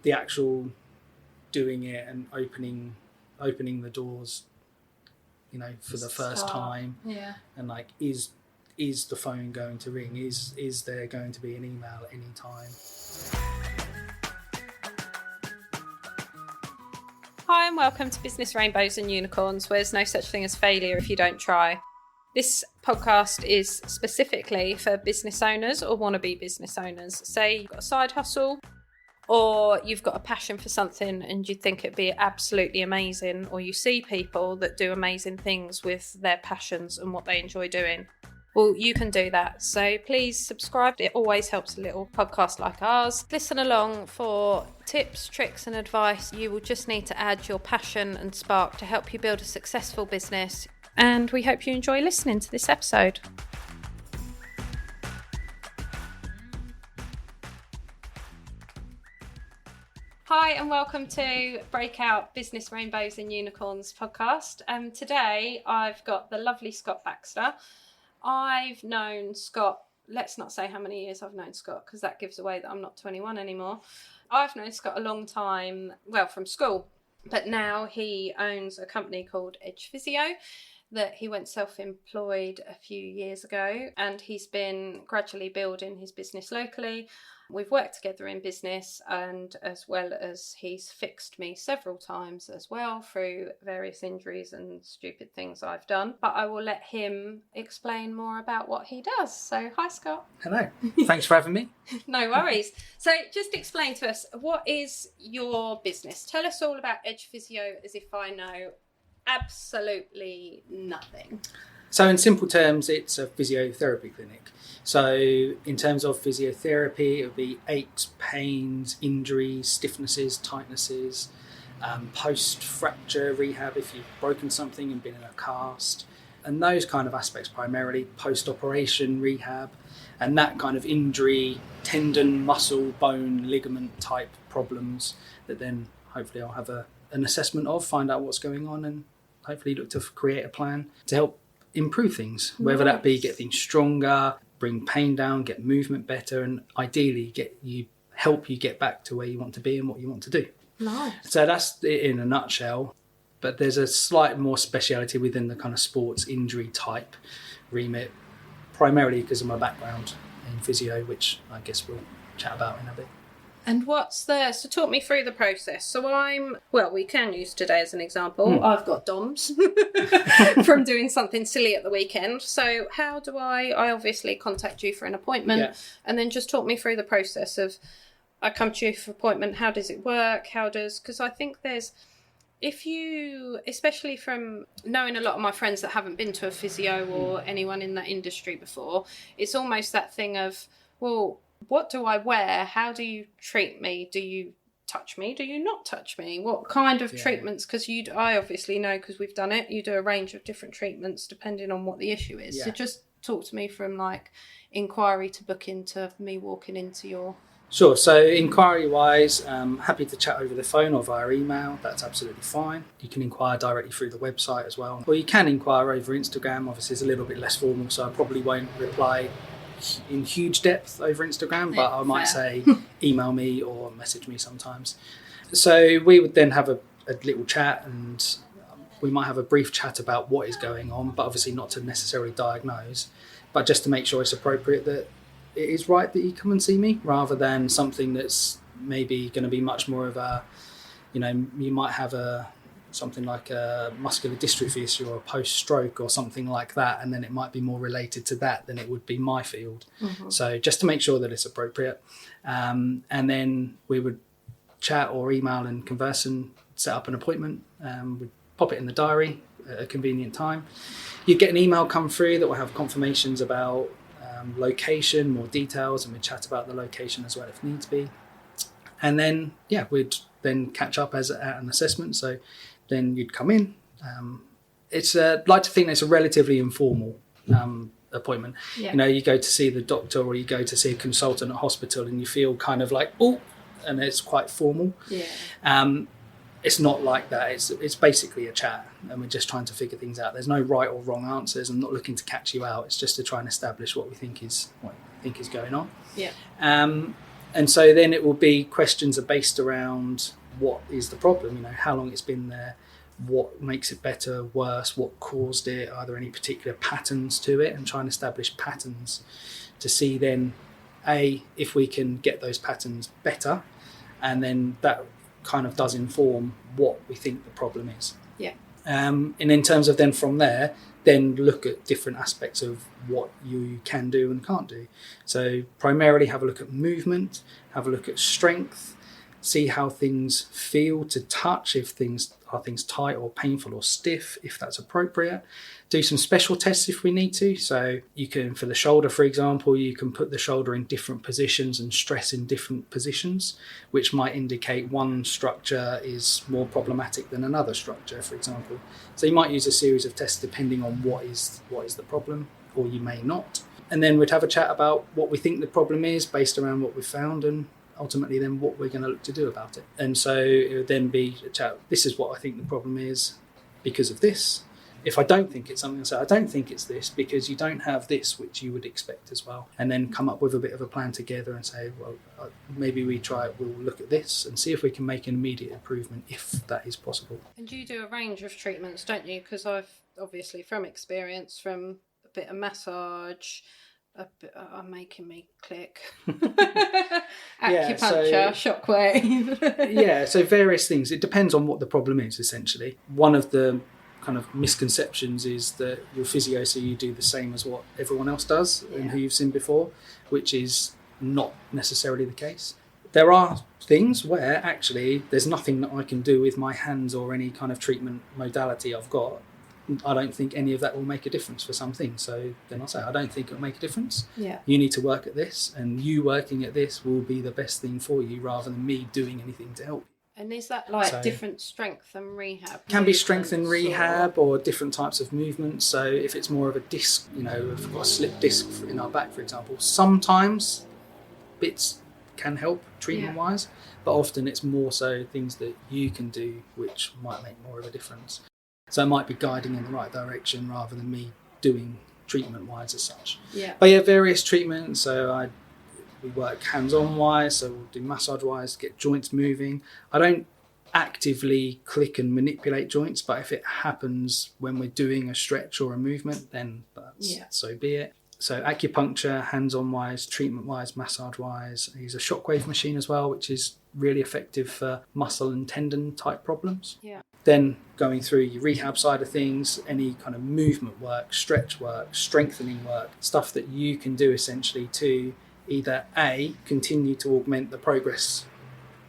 the actual doing it and opening the doors, for the first time, and like is the phone going to ring? Is there going to be an email at any time? Hi and welcome to Business Rainbows and Unicorns, where there's no such thing as failure if you don't try. This podcast is specifically for business owners or wannabe business owners. Say you've got a side hustle, or you've got a passion for something and you think it'd be absolutely amazing, or you see people that do amazing things with their passions and what they enjoy doing. Well, you can do that. So please subscribe. It always helps a little podcast like ours. Listen along for tips, tricks and advice. You will just need to add your passion and spark to help you build a successful business. And we hope you enjoy listening to this episode. Hi and welcome to Breakout Business Rainbows and Unicorns podcast. Today I've got the lovely Scott Baxter. I've known Scott, let's not say how many years I've known Scott because that gives away that I'm not 21 anymore. I've known Scott a long time, well, from school, but now he owns a company called Edge Physio that he went self-employed a few years ago, and he's been gradually building his business locally. We've worked together in business, and as well as he's fixed me several times as well through various injuries and stupid things I've done. But I will let him explain more about what he does. So hi, Scott. Hello. Thanks for having me. No worries. So just explain to us, what is your business? Tell us all about Edge Physio as if I know absolutely nothing. So in simple terms, it's a physiotherapy clinic. So in terms of physiotherapy, it would be aches, pains, injuries, stiffnesses, tightnesses, post-fracture rehab if you've broken something and been in a cast, and those kind of aspects primarily, post-operation rehab, and that kind of injury, tendon, muscle, bone, ligament type problems that then hopefully I'll have an assessment of, find out what's going on, and hopefully look to create a plan to help improve things, whether that be get things stronger, bring pain down, get movement better, and ideally help you get back to where you want to be and what you want to do. Nice. So that's it in a nutshell. But there's a slight more speciality within the kind of sports injury type remit, primarily because of my background in physio, which I guess we'll chat about in a bit. And so talk me through the process. So we can use today as an example. I've got DOMS from doing something silly at the weekend. So how do I obviously contact you for an appointment, and then just talk me through the process of, I come to you for appointment, how does it work? Because I think especially from knowing a lot of my friends that haven't been to a physio or anyone in that industry before, it's almost that thing of, well, what do I wear? How do you treat me? Do you touch me? Do you not touch me? What kind of treatments? Because I obviously know, because we've done it, you do a range of different treatments depending on what the issue is. So just talk to me from like inquiry to booking to me walking into your... Sure. So inquiry wise, happy to chat over the phone or via email. That's absolutely fine. You can inquire directly through the website as well. Or you can inquire over Instagram. Obviously it's a little bit less formal, so I probably won't reply in huge depth over Instagram, but I might say email me or message me sometimes. So we would then have a little chat, and we might have a brief chat about what is going on, but obviously not to necessarily diagnose, but just to make sure it's appropriate, that it is right that you come and see me, rather than something that's maybe going to be much more of a, you might have something like a muscular dystrophy issue or a post-stroke or something like that, and then it might be more related to that than it would be my field. So just to make sure that it's appropriate, and then we would chat or email and converse and set up an appointment. We'd pop it in the diary at a convenient time. You'd get an email come through that will have confirmations about location, more details, and we'd chat about the location as well if needs be. And then we'd then catch up at an assessment. So then you'd come in. I'd like to think it's a relatively informal appointment. You go to see the doctor or you go to see a consultant at hospital and you feel kind of like, oh, and it's quite formal. It's not like that. It's basically a chat, and we're just trying to figure things out. There's no right or wrong answers. I'm not looking to catch you out. It's just to try and establish what we think is going on. And so then it will be questions are based around what is the problem, how long it's been there, what makes it better, worse, what caused it, are there any particular patterns to it, and try and establish patterns to see then, if we can get those patterns better, and then that kind of does inform what we think the problem is. Yeah. And in terms of then from there, then look at different aspects of what you can do and can't do. So primarily have a look at movement, have a look at strength, see how things feel to touch, if things tight or painful or stiff, if that's appropriate. Do some special tests if we need to. So you can, for the shoulder, for example, you can put the shoulder in different positions and stress in different positions, which might indicate one structure is more problematic than another structure, for example. So you might use a series of tests depending on what is the problem, or you may not. And then we'd have a chat about what we think the problem is based around what we've found, and ultimately then what we're going to look to do about it. And so it would then be a chat, this is what I think the problem is because of this. If I don't think it's something, I say, I don't think it's this because you don't have this, which you would expect as well. And then come up with a bit of a plan together and say, well, maybe we'll look at this and see if we can make an immediate improvement if that is possible. And you do a range of treatments, don't you? Because I've obviously from experience, from a bit of massage, I'm making me click. Acupuncture, shockwave. Yeah, so various things. It depends on what the problem is, essentially. One of the kind of misconceptions is that your physio, so you do the same as what everyone else does and who you've seen before, which is not necessarily the case. There are things where actually there's nothing that I can do with my hands or any kind of treatment modality I've got. I don't think any of that will make a difference for some things. So then I'll say, I don't think it'll make a difference. Yeah. You need to work at this, and you working at this will be the best thing for you rather than me doing anything to help you. And is that different strength and rehab? Can be strength and rehab or different types of movements. So if it's more of a disc, if we've got a slip disc in our back, for example, sometimes bits can help treatment-wise, but often it's more so things that you can do which might make more of a difference. So it might be guiding in the right direction rather than me doing treatment-wise as such. Yeah. But various treatments. So we work hands-on wise, so we'll do massage wise, get joints moving. I don't actively click and manipulate joints, but if it happens when we're doing a stretch or a movement, then so be it. So acupuncture, hands-on wise, treatment wise, massage wise. I use a shockwave machine as well, which is really effective for muscle and tendon type problems. Yeah. Then going through your rehab side of things, any kind of movement work, stretch work, strengthening work, stuff that you can do essentially to either A, continue to augment the progress,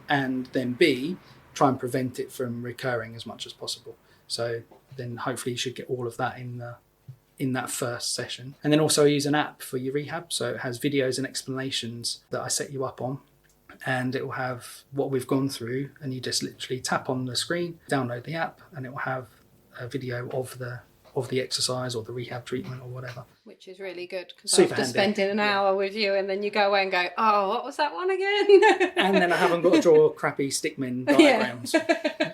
and then B, try and prevent it from recurring as much as possible. So then hopefully you should get all of that in that first session. And then also use an app for your rehab. So it has videos and explanations that I set you up on, and it will have what we've gone through, and you just literally tap on the screen, download the app, and it will have a video of the exercise or the rehab treatment or whatever. Which is really good, because Super after handy. spending an hour with you and then you go away and go, oh, what was that one again? And then I haven't got to draw crappy stickman diagrams,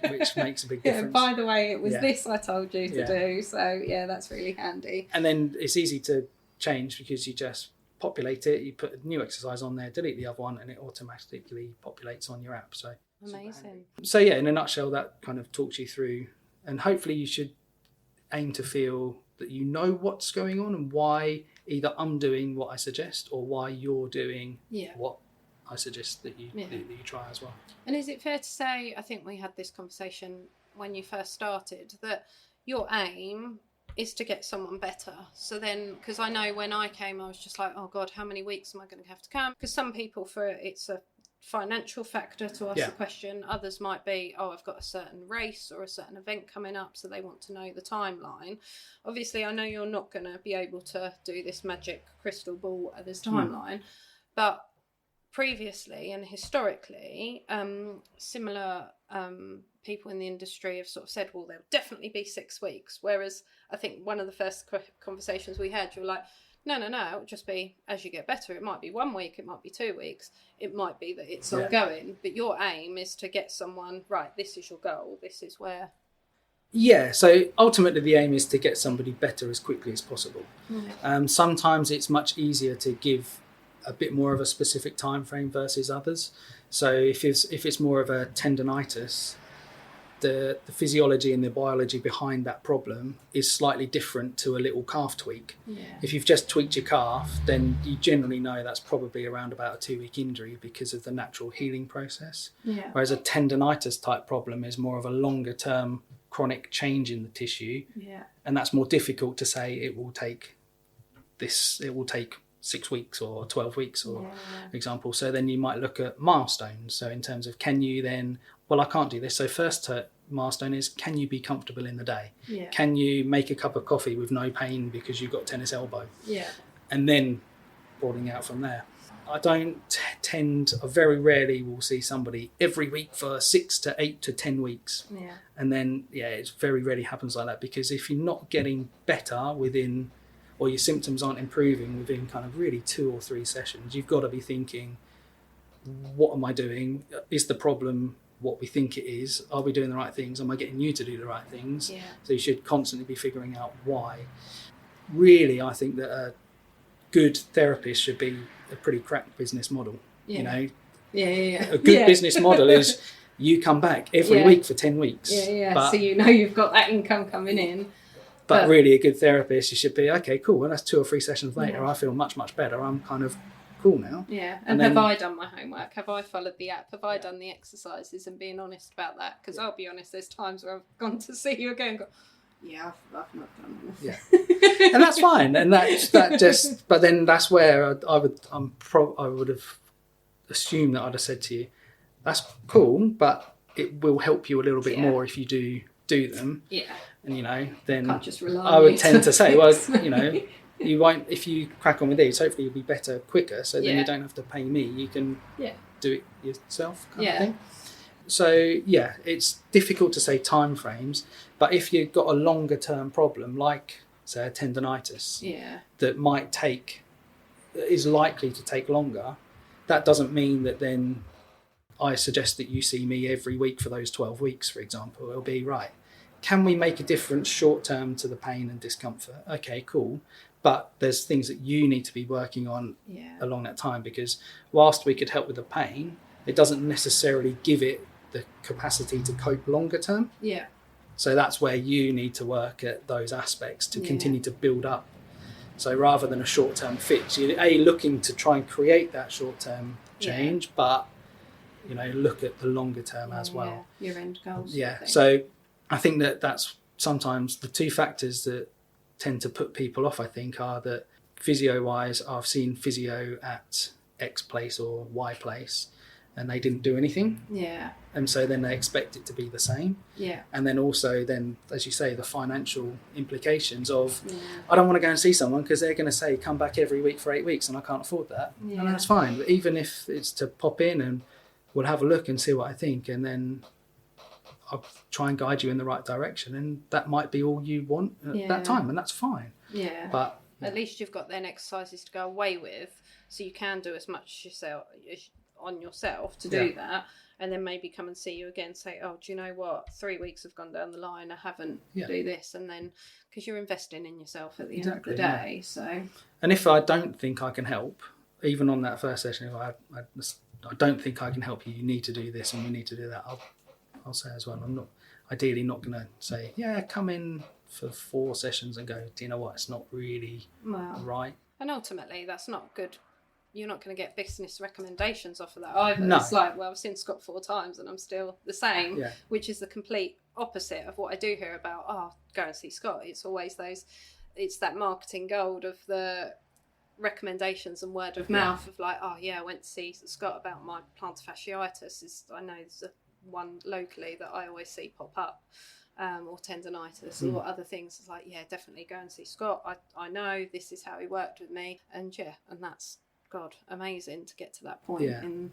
which makes a big difference. By the way, it was this I told you to do. So that's really handy. And then it's easy to change because you just populate it, you put a new exercise on there, delete the other one, and it automatically populates on your app. So amazing. So in a nutshell, that kind of talks you through, and hopefully you should aim to feel that you know what's going on and why either I'm doing what I suggest or why you're doing what I suggest that you try as well. And is it fair to say, I think we had this conversation when you first started, that your aim is to get someone better? So then, because I know when I came, I was just like, oh God, how many weeks am I going to have to come? Because some people, it's a financial factor to ask the question. Others might be, oh, I've got a certain race or a certain event coming up, so they want to know the timeline. Obviously, I know you're not going to be able to do this magic crystal ball at this timeline, but previously and historically, similar people in the industry have sort of said, well, there'll definitely be 6 weeks. Whereas I think one of the first conversations we had, you were like, no, it'll just be as you get better. It might be 1 week, it might be 2 weeks, it might be that it's ongoing, but your aim is to get someone, right, this is your goal, this is where. Yeah, so ultimately the aim is to get somebody better as quickly as possible. Sometimes it's much easier to give a bit more of a specific time frame versus others. So if it's more of a tendonitis, the physiology and the biology behind that problem is slightly different to a little calf tweak. Yeah. If you've just tweaked your calf, then you generally know that's probably around about a 2-week injury because of the natural healing process. Yeah. Whereas a tendonitis type problem is more of a longer term chronic change in the tissue. Yeah. And that's more difficult to say it will take 6 weeks or 12 weeks, or example. So then you might look at milestones. So in terms of, can you then, well, I can't do this. So first milestone is, can you be comfortable in the day? Yeah. Can you make a cup of coffee with no pain because you've got tennis elbow? Yeah. And then broadening out from there. I very rarely will see somebody every week for 6 to 8 to 10 weeks. Yeah. And then, it very rarely happens like that, because if you're not getting better within, or your symptoms aren't improving within kind of really 2 or 3 sessions, you've got to be thinking, what am I doing? Is the problem what we think it is? Are we doing the right things? Am I getting you to do the right things? Yeah. So you should constantly be figuring out why. Really, I think that a good therapist should be a pretty cracked business model. Yeah. You know, Yeah. a good business model is you come back every week for 10 weeks. Yeah. But, so you know you've got that income coming in. But really, a good therapist, you should be, okay, cool. Well, that's 2 or 3 sessions later. Yeah. I feel much, much better. I'm kind of cool now. Yeah. And have then, I done my homework? Have I followed the app? Have I done the exercises, and being honest about that? Because I'll be honest, there's times where I've gone to see you again and go, I've not done anything. Yeah. And that's fine. And but then that's where I would have assumed that I'd have said to you, that's cool, but it will help you a little bit more if you do them. Yeah. And, then can't just rely I on would you tend to say, well, you won't, if you crack on with these, hopefully you'll be better quicker. So then you don't have to pay me. You can do it yourself kind of thing. So, it's difficult to say time frames, but if you've got a longer term problem, like, say, a tendonitis, that is likely to take longer, that doesn't mean that then I suggest that you see me every week for those 12 weeks, for example. It'll be, right, can we make a difference short term to the pain and discomfort? Okay, cool. But there's things that you need to be working on along that time, because whilst we could help with the pain, it doesn't necessarily give it the capacity to cope longer term. Yeah. So that's where you need to work at those aspects to continue to build up. So rather than a short-term fix, you're looking to try and create that short-term change, but look at the longer term as well. Your end goals. Yeah. So I think that's sometimes the 2 factors that tend to put people off, I think, are that physio-wise, I've seen physio at X place or Y place, and they didn't do anything. Yeah. And so then they expect it to be the same. Yeah. And then also as you say, the financial implications of, I don't want to go and see someone because they're going to say, come back every week for 8 weeks, and I can't afford that. Yeah. And that's fine. But even if it's to pop in and we'll have a look and see what I think, and then I'll try and guide you in the right direction, and that might be all you want at that time, and that's fine. Yeah. But at least you've got then exercises to go away with, so you can do as much on yourself to do that, and then maybe come and see you again, say, oh, do you know what, 3 weeks have gone down the line, I haven't do this, and then because you're investing in yourself at the end of the day. So, and if I don't think I can help, even on that first session, if I don't think I can help you, you need to do this and you need to do that, I'll say as well. I'm not ideally not going to say, come in for 4 sessions and go, do you know what, it's not really right. And ultimately, that's not good. You're not going to get business recommendations off of that either. No. It's like, well, I've seen Scott 4 times and I'm still the same, which is the complete opposite of what I do hear about, go and see Scott. It's always it's that marketing gold of the recommendations and word of mouth of like, I went to see Scott about my plantar fasciitis. I know there's one locally that I always see pop up, or tendonitis or other things. It's like, definitely go and see Scott. I know this is how he worked with me, and that's amazing to get to that point in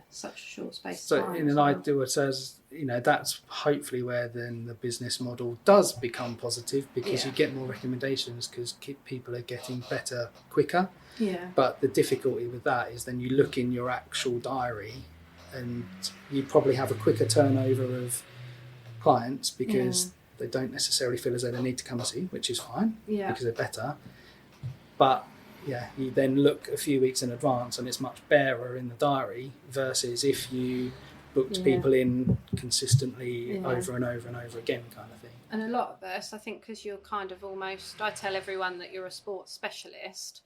such a short space of time. So in an ideal, it says, that's hopefully where then the business model does become positive, because you get more recommendations because people are getting better quicker. Yeah. But the difficulty with that is then you look in your actual diary and you probably have a quicker turnover of clients because they don't necessarily feel as though they need to come and see, which is fine because they're better. But you then look a few weeks in advance and it's much barer in the diary versus if you booked people in consistently over and over and over again kind of thing. And a lot of us, I think, because you're kind of almost, I tell everyone that you're a sports specialist,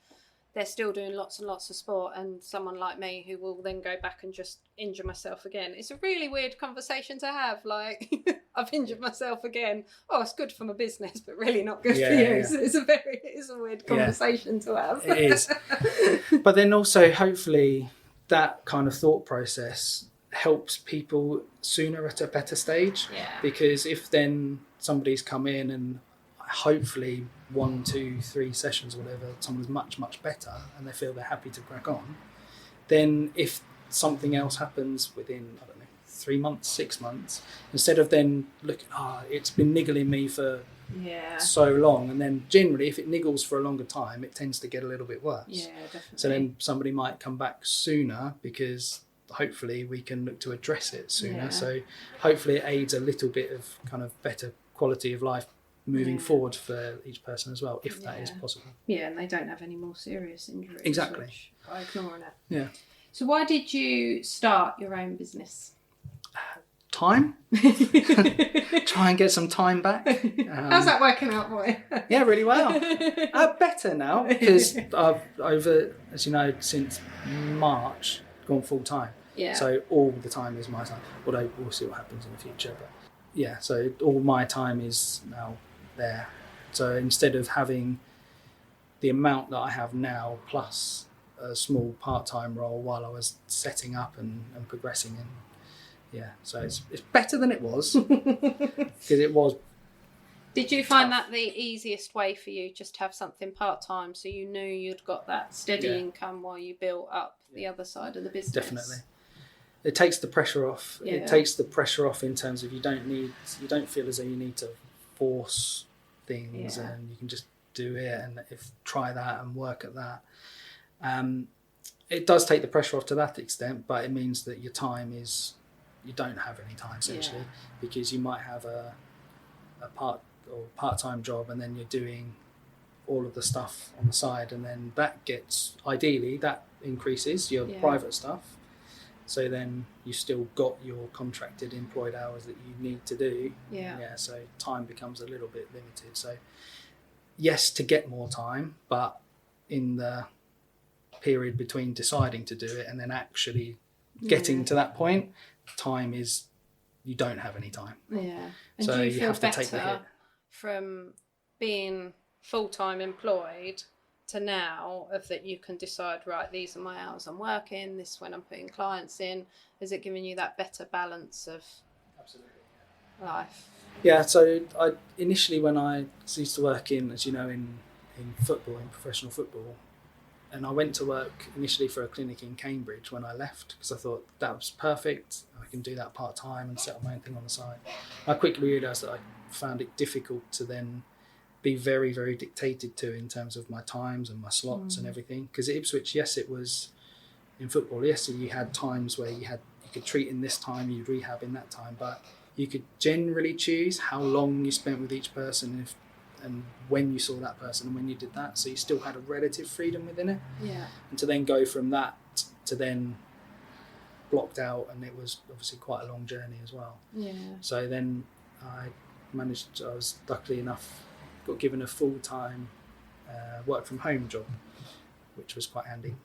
they're still doing lots and lots of sport, and someone like me who will then go back and just injure myself again. It's a really weird conversation to have, like, I've injured myself again. Oh, it's good for my business, but really not good for you. Yeah. It's a weird conversation to have. It is. But then also, hopefully, that kind of thought process helps people sooner at a better stage. Yeah. Because if then somebody's come in and hopefully 1, 2, 3 sessions or whatever, someone's much better and they feel they're happy to crack on, then if something else happens within, I don't know, 3 months, 6 months, instead of then looking, it's been niggling me for so long, and then generally if it niggles for a longer time it tends to get a little bit worse. Yeah, definitely. So then somebody might come back sooner because hopefully we can look to address it sooner. So hopefully it aids a little bit of kind of better quality of life moving forward for each person as well, if that is possible. Yeah, and they don't have any more serious injuries. Exactly. By ignoring it. Yeah. So why did you start your own business? Time. Try and get some time back. How's that working out for you? Yeah, really well. Better now because I've over, as you know, since March gone full time. Yeah. So all the time is my time. Although we'll see what happens in the future. But yeah, so all my time is now there. So instead of having the amount that I have now plus a small part-time role while I was setting up and progressing, and so it's better than it was because it was. Did you find that the easiest way for you, just to have something part-time so you knew you'd got that steady income while you built up the other side of the business? Definitely. It takes the pressure off. It takes the pressure off in terms of you don't feel as though you need to force things and you can just do it and try that and work at that. It does take the pressure off to that extent, but it means that your time is, you don't have any time essentially because you might have a part-time job and then you're doing all of the stuff on the side, and then that increases your private stuff. So then you still got your contracted employed hours that you need to do. So time becomes a little bit limited. So yes, to get more time, but in the period between deciding to do it and then actually getting to that point, time is, you don't have any time. Yeah. And so do you you feel have to better take the hit from being full-time employed to now, of that you can decide, right, these are my hours I'm working, this is when I'm putting clients in? Is it giving you that better balance of life? Yeah, so I initially, when I used to work in, as you know, in football, in professional football, and I went to work initially for a clinic in Cambridge when I left because I thought that was perfect. I can do that part-time and set up my own thing on the side. I quickly realised that I found it difficult to then be very, very dictated to in terms of my times and my slots and everything. Because at Ipswich, yes, it was in football. Yes, you had times where you could treat in this time, you'd rehab in that time, but you could generally choose how long you spent with each person and when you saw that person and when you did that. So you still had a relative freedom within it. Yeah. And to then go from that to then blocked out, and it was obviously quite a long journey as well. Yeah. So then I was luckily enough, got given a full-time work from home job, which was quite handy.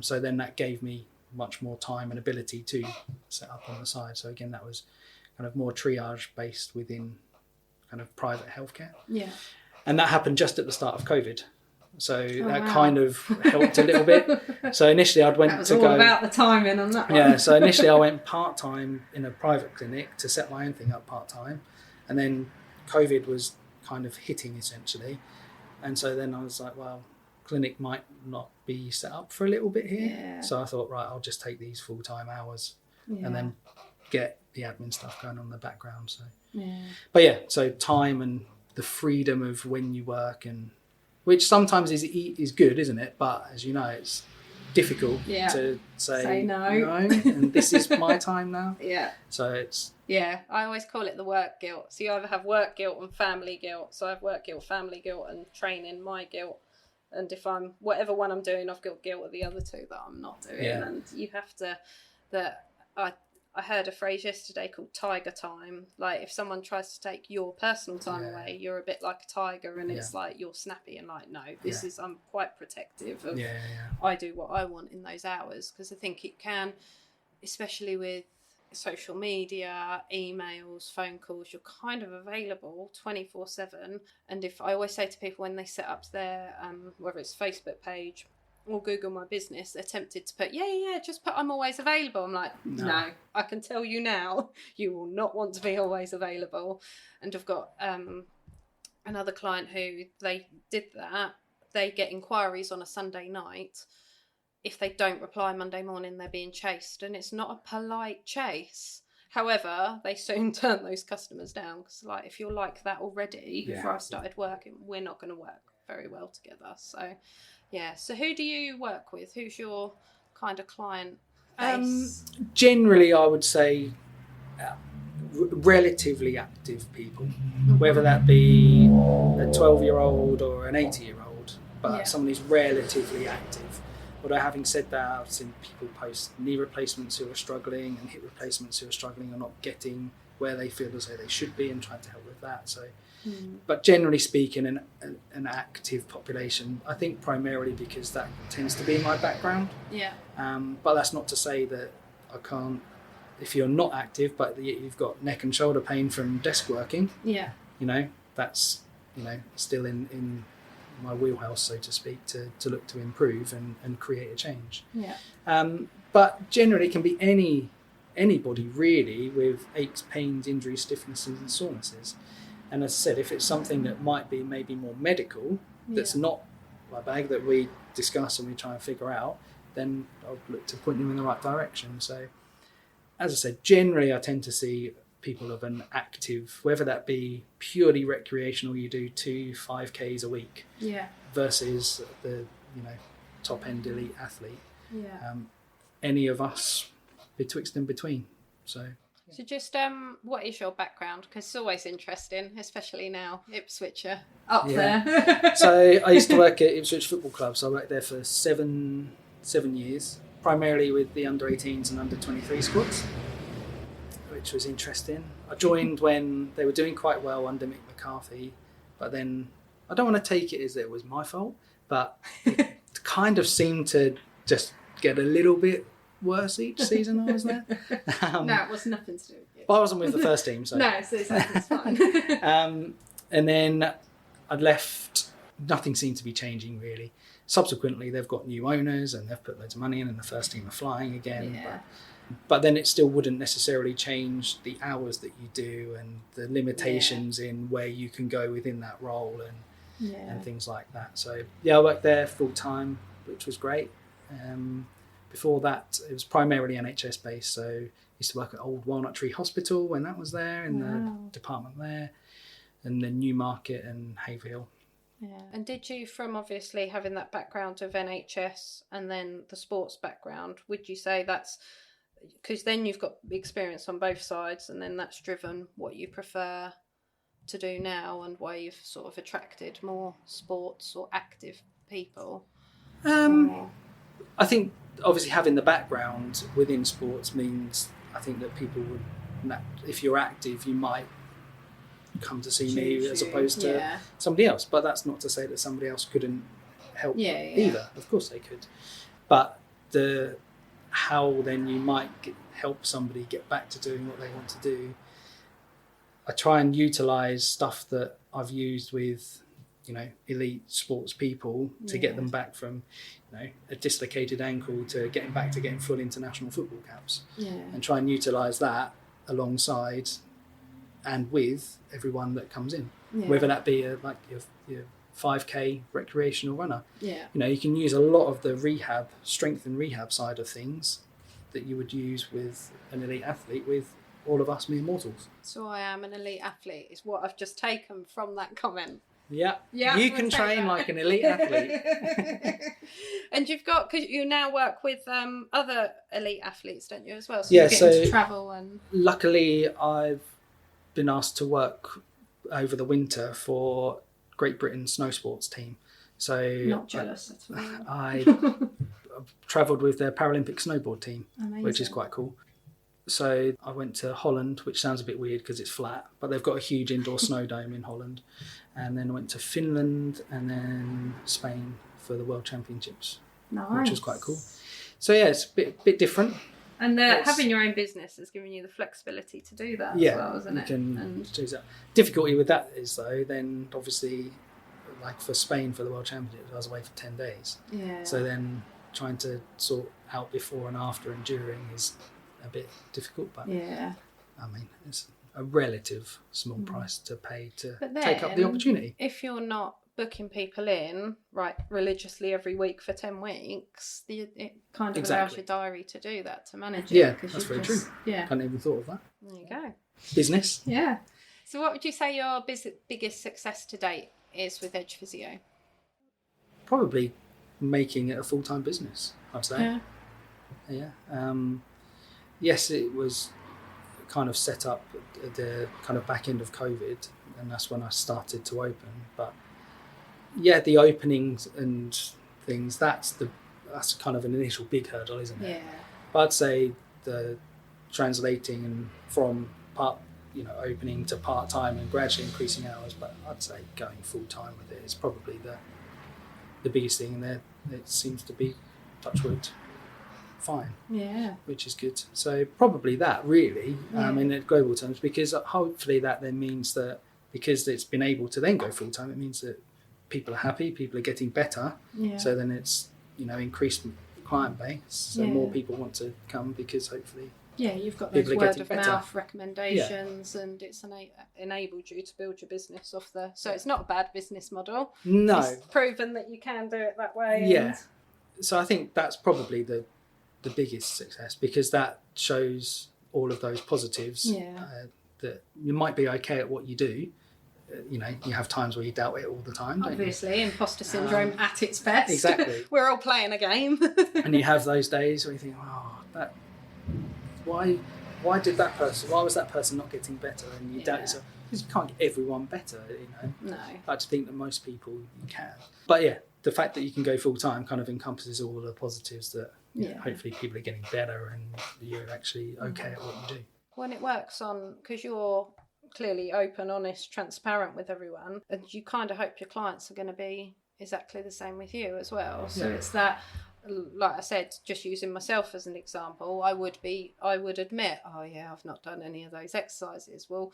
So then that gave me much more time and ability to set up on the side. So again, that was kind of more triage based within kind of private healthcare. Yeah. And that happened just at the start of COVID. So kind of helped a little bit. So initially that was all about the timing on that one. Yeah, so initially I went part-time in a private clinic to set my own thing up part-time. And then COVID was kind of hitting essentially. And so then I was like, well, clinic might not be set up for a little bit here. Yeah. So I thought, right, I'll just take these full-time hours and then get the admin stuff going on in the background. So, but yeah, so time and the freedom of when you work, and which sometimes is good, isn't it? But as you know, it's difficult to say no, and this is my time now. Yeah. So it's... Yeah, I always call it the work guilt. So you either have work guilt and family guilt. So I have work guilt, family guilt, and training my guilt and if I'm whatever one I'm doing, I've got guilt of the other two that I'm not doing. Yeah. And you have to I heard a phrase yesterday called tiger time. Like if someone tries to take your personal time away, you're a bit like a tiger, and it's like you're snappy and like, no, this is, I'm quite protective of, I do what I want in those hours, because I think it can, especially with social media, emails, phone calls, you're kind of available 24/7. And if I always say to people when they set up their whether it's Facebook page or Google My Business, they're tempted to put just put I'm always available. I'm like, no, I can tell you now, you will not want to be always available. And I've got another client who they did that. They get inquiries on a Sunday night. If they don't reply Monday morning, they're being chased, and it's not a polite chase. However, they soon turn those customers down, because like, if you're like that already before I started working, we're not going to work very well together. So so who do you work with? Who's your kind of client base? Generally, I would say relatively active people, whether that be a 12-year-old or an 80-year-old, but someone who's relatively active. Although having said that, I've seen people post knee replacements who are struggling and hip replacements who are struggling or not getting where they feel as though they should be, and trying to help with that. So, but generally speaking, an active population, I think primarily because that tends to be my background. Yeah. But that's not to say that I can't, if you're not active, but you've got neck and shoulder pain from desk working. Yeah. That's, still in my wheelhouse, so to speak, to look to improve and create a change. Yeah. But generally it can be anybody really with aches, pains, injuries, stiffnesses and sorenesses. And as I said, if it's something that might be maybe more medical, that's not my bag, that we discuss and we try and figure out, then I'll look to point them in the right direction. So as I said, generally I tend to see people of an active, whether that be purely recreational, you do 5Ks a week, versus the top end elite athlete. Any of us betwixt and between. So just what is your background? Because it's always interesting, especially now Ipswich up there. So I used to work at Ipswich Football Club, so I worked there for seven years, primarily with the under 18s and under 23 squads, which was interesting. I joined when they were doing quite well under Mick McCarthy, but then I don't want to take it as it was my fault, but it kind of seemed to just get a little bit worse each season I was there. No, it was nothing to do with you. But I wasn't with the first team, so no, so it's fine. And then I'd left. Nothing seemed to be changing really. Subsequently, they've got new owners and they've put loads of money in, and the first team are flying again. Yeah. But then it still wouldn't necessarily change the hours that you do and the limitations in where you can go within that role and things like that. So I worked there full time, which was great. Before that, it was primarily NHS based. So I used to work at Old Walnut Tree Hospital when that was there, in the department there, and then Newmarket and Haverhill. Yeah. And did you, from obviously having that background of NHS and then the sports background, would you say that's, because then you've got experience on both sides, and then that's driven what you prefer to do now and why you've sort of attracted more sports or active people? I think obviously having the background within sports means, I think that people would, if you're active, you might come to see me as opposed to somebody else. But that's not to say that somebody else couldn't help either. Of course they could. But how then you might help somebody get back to doing what they want to do, I try and utilise stuff that I've used with elite sports people to get them back from a dislocated ankle to getting full international football caps, and try and utilise that alongside and with everyone that comes in, whether that be your 5K recreational runner. You can use a lot of the strength and rehab side of things that you would use with an elite athlete, with all of us mere mortals. So I am an elite athlete is what I've just taken from that comment. Yeah, you can train like an elite athlete. And you've got, because you now work with other elite athletes, don't you, as well? So you get to travel and... Luckily, I've been asked to work over the winter for Great Britain's snow sports team. So Not jealous at all. I travelled with their Paralympic snowboard team, Amazing. which is quite cool. So I went to Holland, which sounds a bit weird because it's flat, but they've got a huge indoor snow dome in Holland. And then I went to Finland and then Spain for the World Championships, Nice. which was quite cool. So yeah, it's a bit different. And having your own business has given you the flexibility to do that as well, isn't it? Can choose that. Difficulty with that is though, then obviously, like for Spain for the World Championships, I was away for 10 days. Yeah. So then trying to sort out before and after and during is a bit difficult, but yeah, I mean, it's a relative small price to pay to but then, take up the opportunity. If you're not booking people in religiously every week for 10 weeks, it kind of allows your diary to do that, to manage it. Yeah, that's very true. Yeah, I hadn't even thought of that. There you go. Business. Yeah. So what would you say your biggest success to date is with Edge Physio? Probably making it a full-time business, I'd say. Yeah. Yes, it was kind of set up at the kind of back end of COVID, and that's when I started to open. But yeah, the openings and things, that's kind of an initial big hurdle, isn't it? Yeah. But I'd say the translating and from opening to part-time and gradually increasing hours, but I'd say going full-time with it is probably the biggest thing, and there it seems to be, touch wood, fine. Yeah. Which is good. So probably that really, in global terms, because hopefully that then means that because it's been able to then go full-time, it means that people are happy, people are getting better. Yeah. So then it's, increased client base. So more people want to come because hopefully you've got those word of better. mouth recommendations, and it's enabled you to build your business off there. So it's not a bad business model. No. It's proven that you can do it that way. Yeah. So I think that's probably the biggest success, because that shows all of those positives. That you might be okay at what you do. You have times where you doubt it all the time. Obviously, imposter syndrome at its best. Exactly. We're all playing a game. And you have those days where you think, why was that person not getting better? And you doubt yourself, because you can't get everyone better. No. I like to think that most people you can. But yeah, the fact that you can go full time kind of encompasses all the positives that hopefully people are getting better and you're actually okay at what you do. When it works because you're clearly open, honest, transparent with everyone, and you kind of hope your clients are going to be exactly the same with you as well. So it's that, like I said, just using myself as an example, I would admit, I've not done any of those exercises. Well,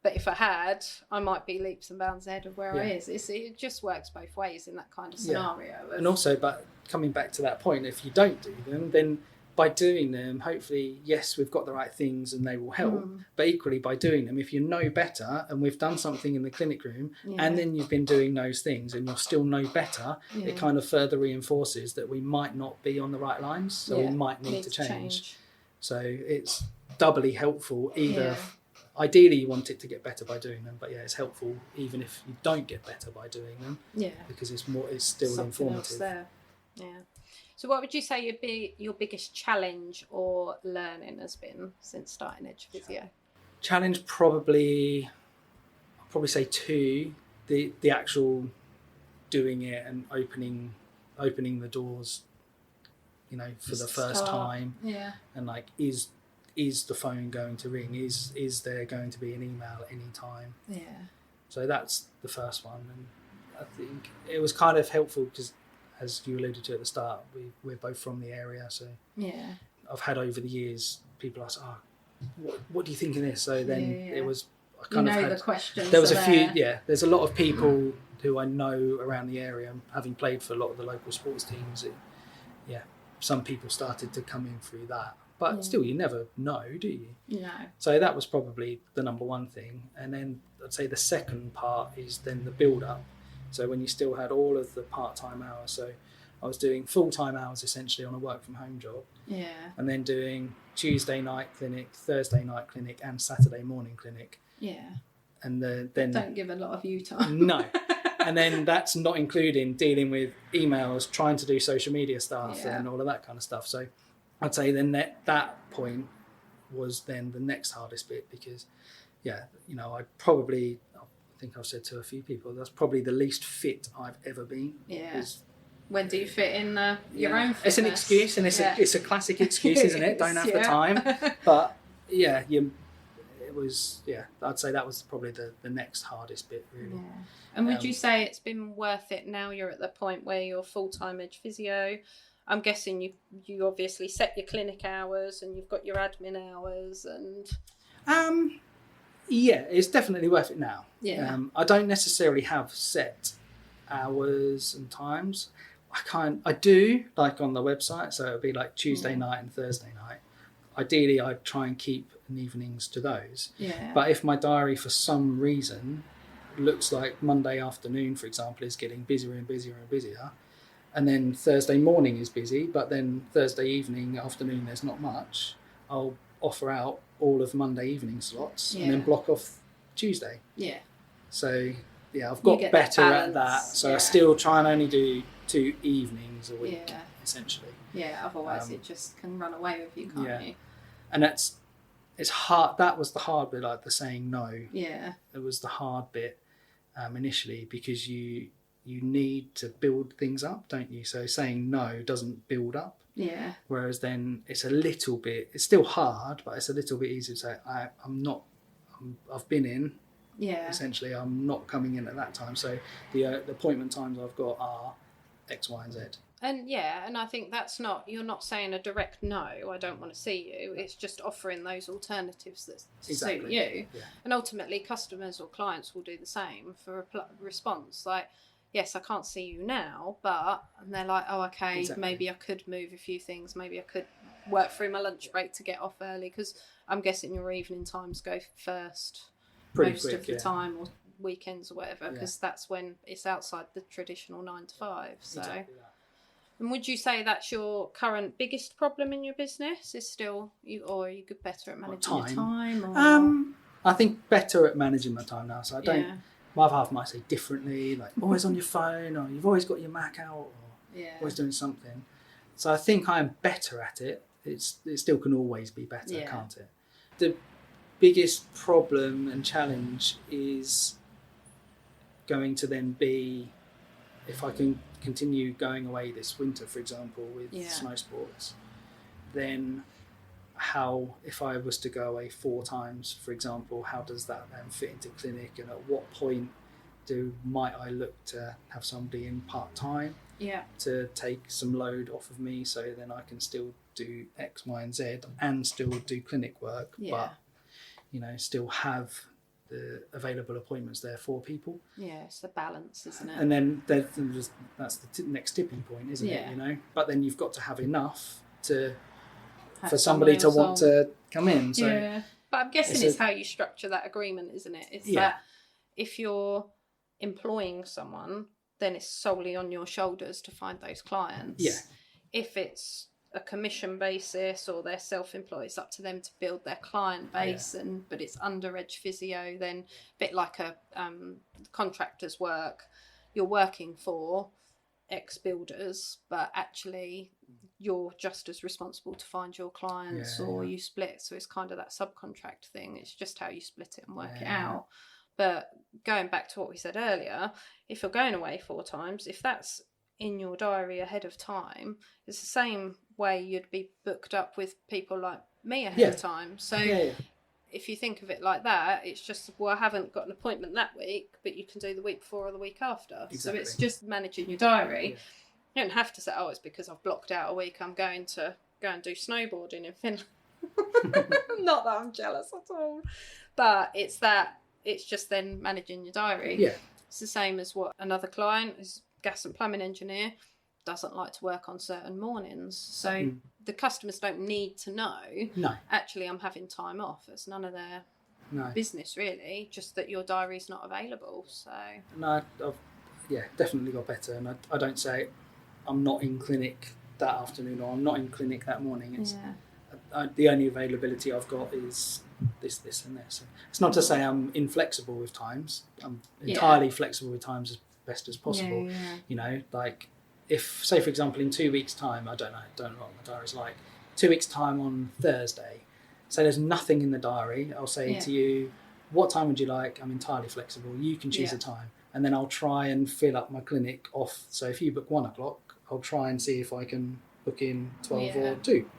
but if I had, I might be leaps and bounds ahead of where I is. It just works both ways in that kind of scenario. And also, but coming back to that point, if you don't do them, then by doing them, hopefully, yes, we've got the right things and they will help. But equally, by doing them, if you know better and we've done something in the clinic room and then you've been doing those things and you'll still know better, it kind of further reinforces that we might not be on the right lines. So we might need to change. So it's doubly helpful either. Ideally, you want it to get better by doing them, but it's helpful even if you don't get better by doing them. Yeah, because it's still something informative. Else there. Yeah. So, what would you say your biggest challenge or learning has been since starting Edge Physio? Challenge I'll probably say two: the actual doing it and opening the doors, for the first time. Yeah. And is the phone going to ring? Is there going to be an email at any time? Yeah. So that's the first one, and I think it was kind of helpful because, as you alluded to at the start, we're both from the area, so I've had over the years people ask, what do you think of this? So then it was the questions. There was there's a lot of people who I know around the area, having played for a lot of the local sports teams. Some people started to come in through that. But still, you never know, do you? No. So that was probably the number one thing. And then I'd say the second part is then the build-up. So when you still had all of the part-time hours. So I was doing full-time hours essentially on a work-from-home job. Yeah. And then doing Tuesday night clinic, Thursday night clinic, and Saturday morning clinic. Yeah. And then... Don't give a lot of you time. No. And then that's not including dealing with emails, trying to do social media stuff and all of that kind of stuff. So I'd say then that point was then the next hardest bit because, I I think I've said to a few people, that's probably the least fit I've ever been. Yeah. When do you fit in your own fitness? It's an excuse, and it's a classic excuse, isn't it? Don't have the time. But yeah, I'd say that was probably the next hardest bit, really. Yeah. And would you say it's been worth it now you're at the point where you're full-time Edge Physio? I'm guessing you obviously set your clinic hours and you've got your admin hours and... Yeah, it's definitely worth it now. Yeah. I don't necessarily have set hours and times. I do, like on the website, so it'll be like Tuesday night and Thursday night. Ideally, I'd try and keep an evenings to those. Yeah. But if my diary for some reason looks like Monday afternoon, for example, is getting busier and busier and busier, and then Thursday morning is busy, but then Thursday evening, afternoon, there's not much, I'll offer out all of Monday evening slots and then block off Tuesday. Yeah. So, yeah, I've got better at that. So I still try and only do 2 evenings a week, essentially. Yeah, otherwise it just can run away with you, can't you? And it's hard. That was the hard bit, like the saying no. Yeah. It was the hard bit initially, because you need to build things up, don't you? So saying no doesn't build up. Yeah. Whereas then it's still hard, but it's a little bit easier to say, I've been in. Yeah. Essentially, I'm not coming in at that time. So the appointment times I've got are X, Y, and Z. And I think you're not saying a direct no, I don't want to see you. It's just offering those alternatives that suit you. Yeah. And ultimately, customers or clients will do the same for a response. Like, yes, I can't see you now, and they're like, oh, okay, maybe I could move a few things. Maybe I could work through my lunch break to get off early, because I'm guessing your evening times go first most of the time, or weekends or whatever, because that's when it's outside the traditional 9 to 5. So. Exactly that. And would you say that's your current biggest problem in your business? Is still or are you better at managing your time? Or? I think better at managing my time now. So I don't. My other half might say differently, like always on your phone, or you've always got your Mac out, or always doing something. So I think I am better at it. It still can always be better, can't it? The biggest problem and challenge is going to then be, if I can continue going away this winter, for example, with snow sports, then if I was to go away 4 times, for example, how does that then fit into clinic, and at what point might I look to have somebody in part-time to take some load off of me, so then I can still do X, Y, and Z and still do clinic work, but still have the available appointments there for people. Yeah, it's the balance, isn't it? And then that's the next tipping point, isn't it? But then you've got to have enough for somebody to want to come in. So but I'm guessing it's how you structure that agreement, isn't it? It's that if you're employing someone, then it's solely on your shoulders to find those clients. Yeah. If it's a commission basis or they're self-employed, it's up to them to build their client base, but it's under Edge Physio, then a bit like a contractor's work. You're working for X builders, but actually you're just as responsible to find your clients, you split. So it's kind of that subcontract thing. It's just how you split it and work it out. But going back to what we said earlier, if you're going away 4 times, if that's in your diary ahead of time, it's the same way you'd be booked up with people like me ahead of time. So if you think of it like that, it's just, I haven't got an appointment that week, but you can do the week before or the week after. Exactly. So it's just managing your diary. You don't have to say, it's because I've blocked out a week, I'm going to go and do snowboarding in Finland. Not that I'm jealous at all, but it's just then managing your diary. It's the same as what another client is, gas and plumbing engineer, doesn't like to work on certain mornings. So the customers don't need to know, actually I'm having time off. It's none of their business really, just that your diary's not available. So no, I've definitely got better. And I don't say I'm not in clinic that afternoon or I'm not in clinic that morning. It's the only availability I've got is this and this. It's not to say I'm inflexible with times. I'm entirely flexible with times as best as possible. Like if, say for example, in 2 weeks time, I don't know what my diary's like, 2 weeks time on Thursday, so there's nothing in the diary, I'll say to you, what time would you like? I'm entirely flexible. You can choose a time. And then I'll try and fill up my clinic off. So if you book 1 o'clock, I'll try and see if I can book in 12 or 2,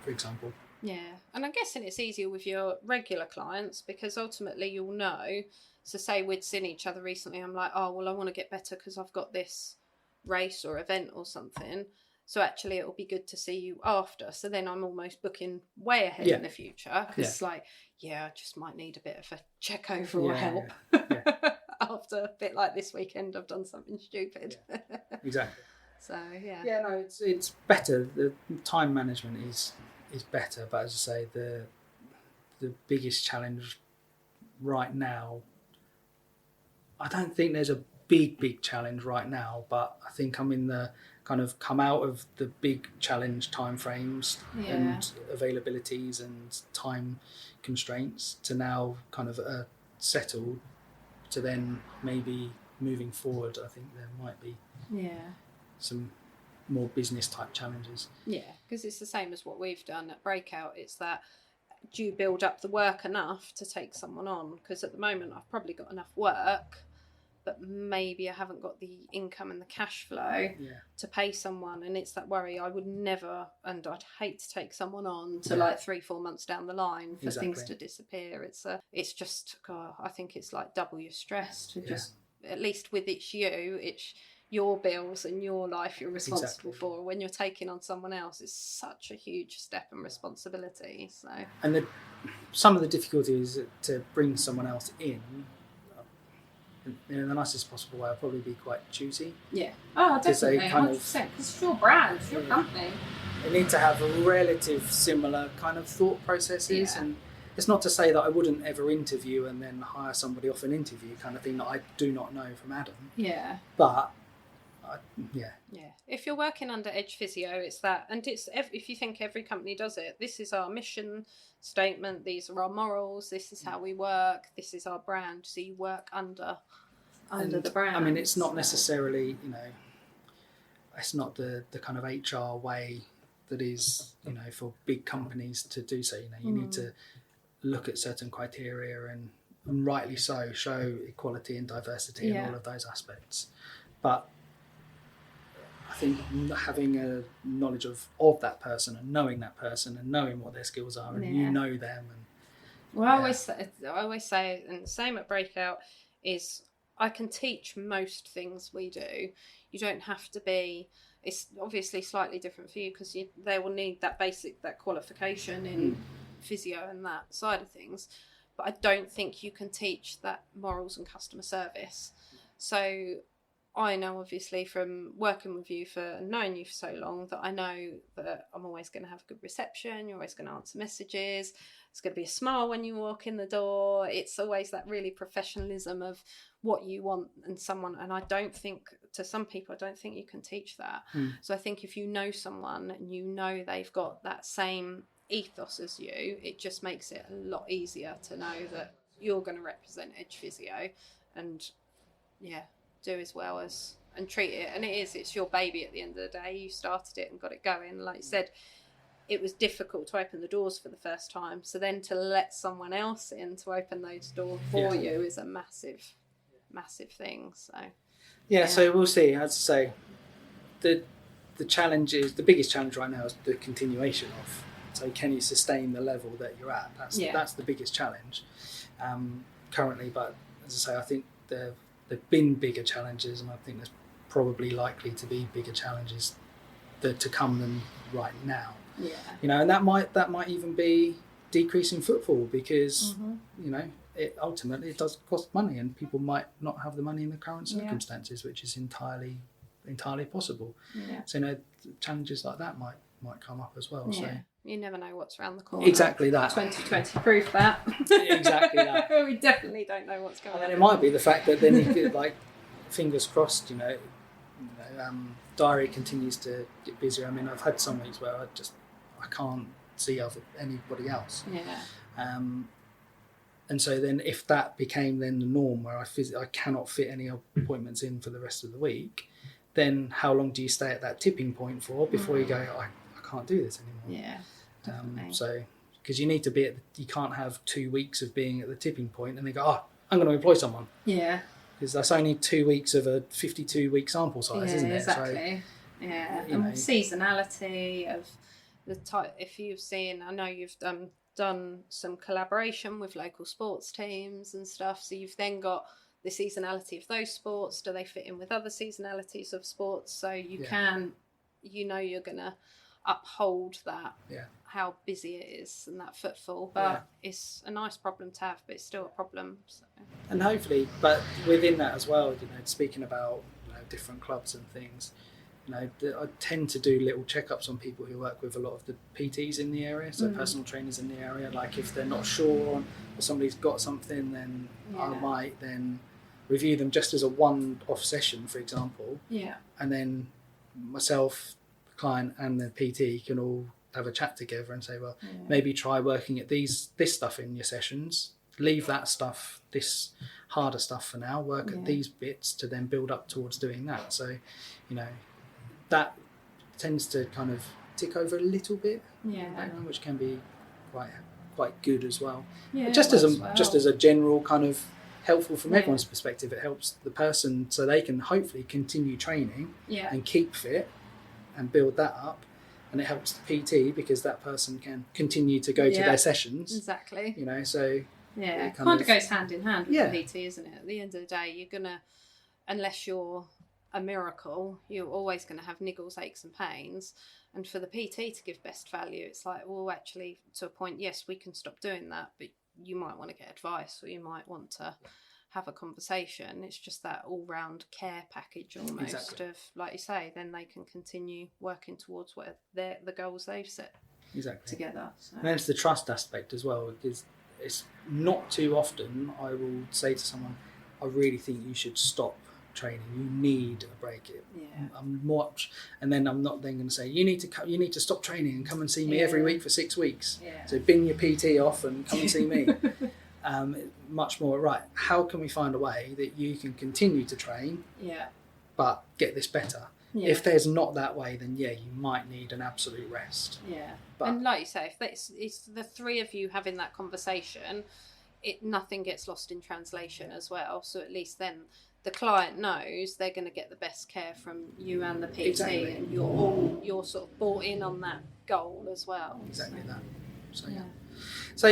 for example. Yeah. And I'm guessing it's easier with your regular clients because ultimately you'll know. So say we'd seen each other recently. I'm like, oh, well, I want to get better because I've got this race or event or something. So actually it'll be good to see you after. So then I'm almost booking way ahead in the future because it's like, I just might need a bit of a check over or help. After a bit like this weekend, I've done something stupid. Exactly. So, Yeah, no, it's better. The time management is better. But as I say, the biggest challenge right now, I don't think there's a big challenge right now, but I think I'm in the kind of come out of the big challenge timeframes and availabilities and time constraints to now kind of settled to then maybe moving forward. I think there might be some more business type challenges. Yeah, because it's the same as what we've done at Breakout. It's that, do you build up the work enough to take someone on? Because at the moment I've probably got enough work, but maybe I haven't got the income and the cash flow to pay someone. And it's that worry. I would never, and I'd hate to take someone on to like 3-4 months down the line for things to disappear. It's just, God, I think it's like double your stress to just, at least with it's your bills and your life you're responsible for. When you're taking on someone else, it's such a huge step and responsibility. So, and some of the difficulties to bring someone else in the nicest possible way, I'll probably be quite choosy. Yeah. Oh, definitely. 100%. Because it's your brand, it's your company. They need to have relative similar kind of thought processes, and it's not to say that I wouldn't ever interview and then hire somebody off an interview kind of thing that I do not know from Adam. Yeah. But if you're working under Edge Physio, it's that, and it's if you think every company does it, this is our mission statement, these are our morals, this is how we work, this is our brand. So you work under the brand. I mean, it's not necessarily, it's not the kind of HR way that is, for big companies to do so. You need to look at certain criteria and rightly so show equality and diversity and all of those aspects. But I think having a knowledge of that person and knowing that person and knowing what their skills are and you know them. And I always say, and the same at Breakout, is I can teach most things we do. You don't have to be. It's obviously slightly different for you because they will need that qualification in physio and that side of things. But I don't think you can teach that morals and customer service. So I know obviously from working with you and knowing you for so long that I know that I'm always going to have a good reception. You're always going to answer messages. It's going to be a smile when you walk in the door. It's always that really professionalism of what you want in someone. And I don't think, to some people, I don't think you can teach that. So I think if you know someone and you know they've got that same ethos as you, it just makes it a lot easier to know that you're going to represent Edge Physio and do as well as and treat it. And it's your baby at the end of the day. You started it and got it going. Like you said, it was difficult to open the doors for the first time, so then to let someone else in to open those doors for you is a massive thing. So so we'll see. As I say, the challenge is, the biggest challenge right now is the continuation of, so can you sustain the level that you're at? That's the biggest challenge currently. But as I say, I think there've been bigger challenges, and I think there's probably likely to be bigger challenges to come than right now. And that might even be decreasing footfall because it ultimately does cost money, and people might not have the money in the current circumstances, which is entirely possible. So challenges like that might come up as well. So you never know what's around the corner. Exactly that. 2020 proof that. Exactly that. We definitely don't know what's going on. And then it might be the fact that then you could, fingers crossed, diary continues to get busier. I mean, I've had some weeks where I can't see anybody else. And so then if that became then the norm where I cannot fit any appointments in for the rest of the week, then how long do you stay at that tipping point for before you go, I can't do this anymore? Yeah. So because you need to be you can't have 2 weeks of being at the tipping point and they go, oh, I'm going to employ someone. Yeah. Because that's only 2 weeks of a 52-week sample size, isn't it? Exactly. So, and seasonality of the type. If you've seen, I know you've done some collaboration with local sports teams and stuff. So you've then got the seasonality of those sports. Do they fit in with other seasonalities of sports? So you can, you're going to uphold that. Yeah. How busy it is and that footfall, but it's a nice problem to have, but it's still a problem. So. And hopefully, but within that as well, speaking about different clubs and things, I tend to do little checkups on people who work with a lot of the PTs in the area, so personal trainers in the area. Like if they're not sure on, or somebody's got something, then I might then review them just as a one-off session, for example. Yeah. And then myself, the client, and the PT can all have a chat together and say, well, maybe try working at this stuff in your sessions, leave that stuff, this harder stuff for now, work at these bits to then build up towards doing that. So, that tends to kind of tick over a little bit, which can be quite good as well. Yeah, just as a general kind of helpful from everyone's perspective, it helps the person so they can hopefully continue training and keep fit and build that up. And it helps the PT because that person can continue to go to their sessions. Exactly. So... Yeah, it kind of goes hand in hand with the PT, isn't it? At the end of the day, you're going to, unless you're a miracle, you're always going to have niggles, aches and pains. And for the PT to give best value, it's like, well, actually, to a point, yes, we can stop doing that, but you might want to get advice or you might want to have a conversation. It's just that all-round care package almost of, like you say, then they can continue working towards what the goals they've set together. So. And then it's the trust aspect as well, because it's not too often I will say to someone, I really think you should stop training. You need a break. And then I'm not then going to say you need to stop training and come and see me every week for 6 weeks. Yeah. So bin your PT off and come and see me. Much more right. How can we find a way that you can continue to train, but get this better? Yeah. If there's not that way, then you might need an absolute rest. Yeah, and like you say, if it's the three of you having that conversation, nothing gets lost in translation as well. So at least then the client knows they're going to get the best care from you and the PT, and you're sort of bought in on that goal as well. Exactly that. So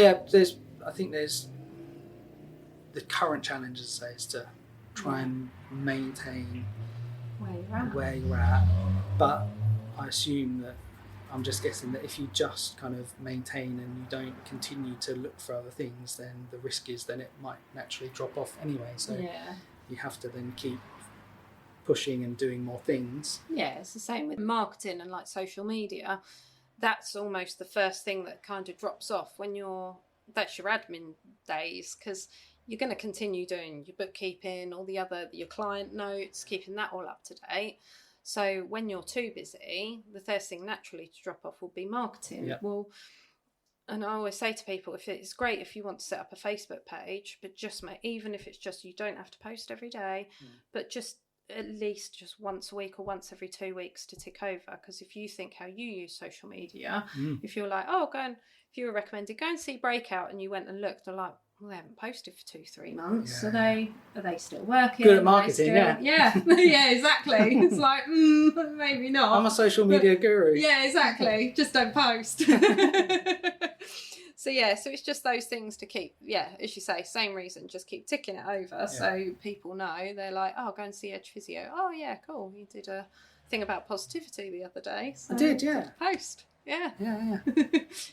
I think there's the current challenge, as I say, is to try and maintain where you're at, but I assume that I'm just guessing that if you just kind of maintain and you don't continue to look for other things, then the risk is then it might naturally drop off anyway. So you have to then keep pushing and doing more things. Yeah, it's the same with marketing and like social media. That's almost the first thing that kind of drops off when that's your admin days, because you're going to continue doing your bookkeeping, all your client notes, keeping that all up to date. So when you're too busy, the first thing naturally to drop off will be marketing. Yep. Well, and I always say to people, it's great if you want to set up a Facebook page, but just even if it's just, you don't have to post every day, but just at least just once a week or once every 2 weeks to tick over. Because if you think how you use social media, if you're like, if you were recommended, go and see Breakout, and you went and looked, they're like, well, they haven't posted for 2-3 months. Are they still working? Good at marketing, yeah, exactly. It's like, maybe not. I'm a social media guru. Yeah, exactly. Just don't post. So it's just those things to keep, as you say, same reason, just keep ticking it over so people know. They're like, oh, go and see Edge Physio. Oh, yeah, cool. You did a thing about positivity the other day. So I did, yeah. Post. Yeah.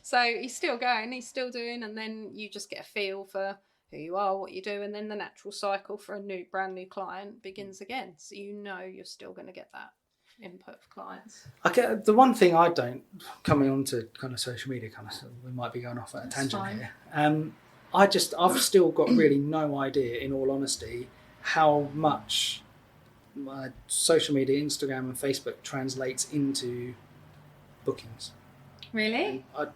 So he's still going, he's still doing, and then you just get a feel for who you are, what you do, and then the natural cycle for a brand new client begins again. So you're still going to get that input of clients. Okay, the one thing I don't, coming on to kind of social media, we might be going off at a tangent here. I've still got really no idea, in all honesty, how much my social media, Instagram and Facebook translates into bookings. Really? I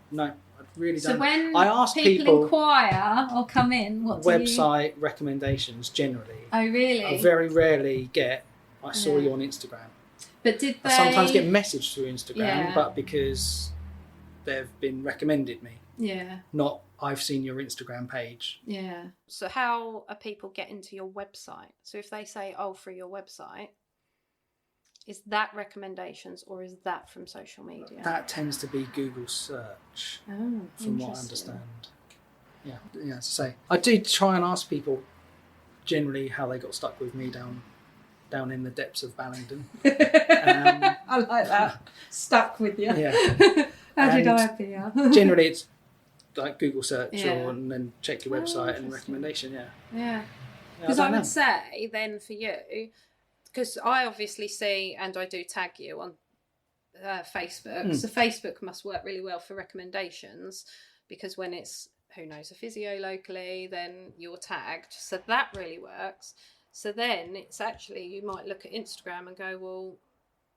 really don't. So when I ask people inquire or come in, what do website recommendations generally. Oh, really? I very rarely get, I saw you on Instagram. But I sometimes get messaged through Instagram, but because they've been recommended me. Yeah. not I've seen your Instagram page. Yeah. So how are people getting to your website? So if they say, oh, through your website, is that recommendations or is that from social media? That tends to be Google search, from what I understand. Yeah, as I say, I do try and ask people generally how they got stuck with me down in the depths of Ballington. I like that. Stuck with you. Yeah. How did I appear? Generally, it's like Google search and then check your website and recommendation. Yeah. Because I would say then for you, because I obviously see and I do tag you on Facebook. So Facebook must work really well for recommendations, because when it's who knows a physio locally, then you're tagged. So that really works. So then it's actually, you might look at Instagram and go, well,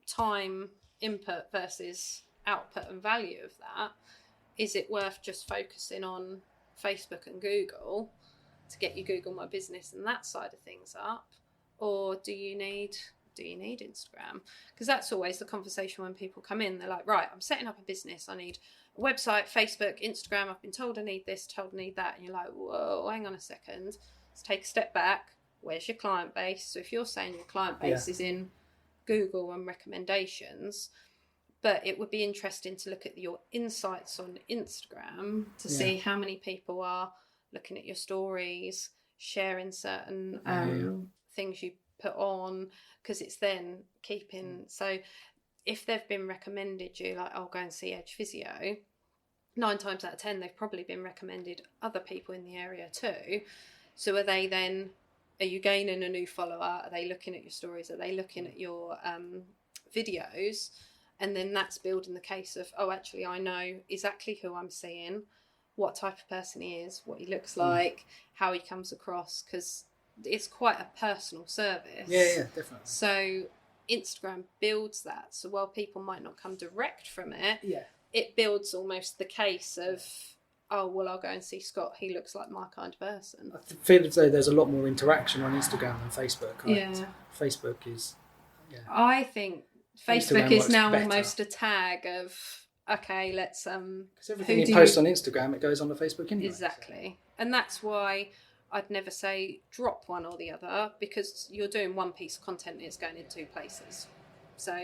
time input versus output and value of that. Is it worth just focusing on Facebook and Google to get your Google My Business and that side of things up? Or do you need Instagram? Because that's always the conversation when people come in. They're like, right, I'm setting up a business. I need a website, Facebook, Instagram. I've been told I need this, told I need that. And you're like, whoa, hang on a second. Let's take a step back. Where's your client base? So if you're saying your client base is in Google and recommendations, but it would be interesting to look at your insights on Instagram to see how many people are looking at your stories, sharing certain things you put on, because it's then keeping. So if they've been recommended you, like, oh, go and see Edge Physio, 9 times out of 10 they've probably been recommended other people in the area too. So are you gaining a new follower? Are they looking at your stories? Are they looking at your videos? And then that's building the case of, oh, actually, I know exactly who I'm seeing, what type of person he is, what he looks like, how he comes across, because it's quite a personal service. Yeah, definitely. So Instagram builds that. So while people might not come direct from it, it builds almost the case of, oh, well, I'll go and see Scott. He looks like my kind of person. I feel as though there's a lot more interaction on Instagram than Facebook. Right? Yeah. Facebook is... Yeah. I think Facebook is now almost a tag of, okay, let's... Because everything you post on Instagram, it goes on to Facebook anyway. Exactly. So. And that's why I'd never say drop one or the other, because you're doing one piece of content and it's going in 2 places. So,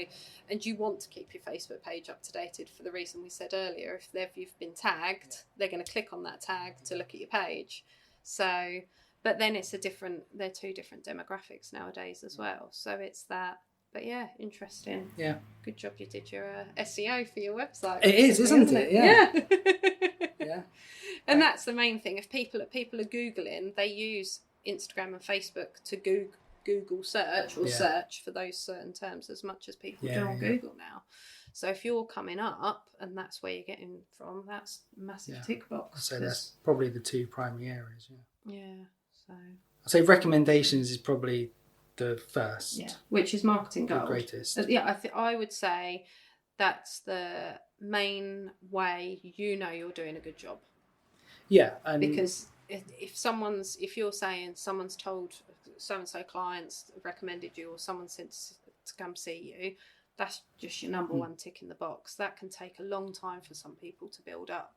and you want to keep your Facebook page up to date for the reason we said earlier. If you've been tagged, they're going to click on that tag to look at your page. So, but then they're 2 different demographics nowadays as well. So it's that. But yeah, interesting. Yeah. Good job you did your SEO for your website. It is, isn't it? Yeah. Yeah. And that's the main thing. If people are Googling, they use Instagram and Facebook to Google search or search for those certain terms as much as people do on Google now. So if you're coming up and that's where you're getting from, that's a massive tick box. So that's probably the 2 primary areas. Yeah. So I'd say recommendations is probably the first. Yeah, which is marketing gold. The greatest. Yeah, I would say that's the main way you're doing a good job. Yeah. Because if you're saying someone's told so-and-so clients recommended you or someone said to come see you, that's just your number one tick in the box. That can take a long time for some people to build up.